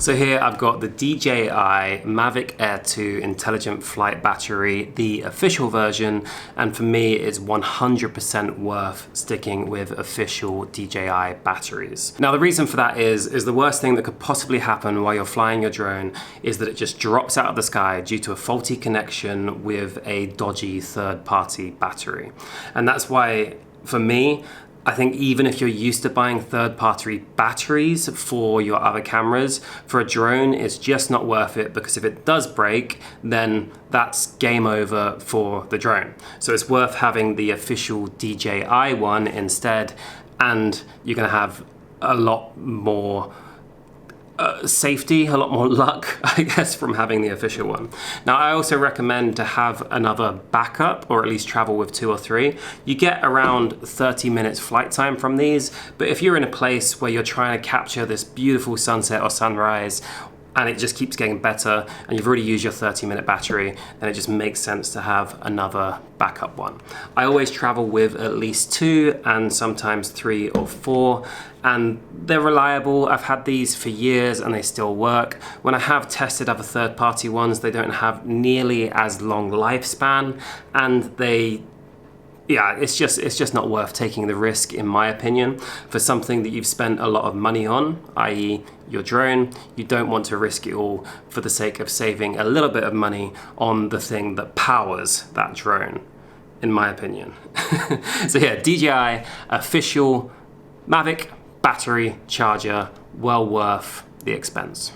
So here I've got the DJI Mavic Air 2 Intelligent Flight Battery, the official version, and for me it's 100% worth sticking with official DJI batteries. Now the reason for that is the worst thing that could possibly happen while you're flying your drone is that it just drops out of the sky due to a faulty connection with a dodgy third-party battery. And that's why, for me, I think even if you're used to buying third-party batteries for your other cameras, for a drone, it's just not worth it, because if it does break, then that's game over for the drone. So it's worth having the official DJI one instead, and you're gonna have a lot more safety, a lot more luck, I guess, from having the official one. Now, I also recommend to have another backup, or at least travel with 2 or 3. You get around 30 minutes flight time from these, but if you're in a place where you're trying to capture this beautiful sunset or sunrise, and it just keeps getting better, and you've already used your 30-minute battery, then it just makes sense to have another backup one. I always travel with at least 2 and sometimes 3 or 4, and they're reliable. I've had these for years and they still work. When I have tested other third-party ones, they don't have nearly as long lifespan, and it's just not worth taking the risk, in my opinion, for something that you've spent a lot of money on, i.e. your drone. You don't want to risk it all for the sake of saving a little bit of money on the thing that powers that drone, in my opinion. So yeah, DJI official Mavic battery charger, well worth the expense.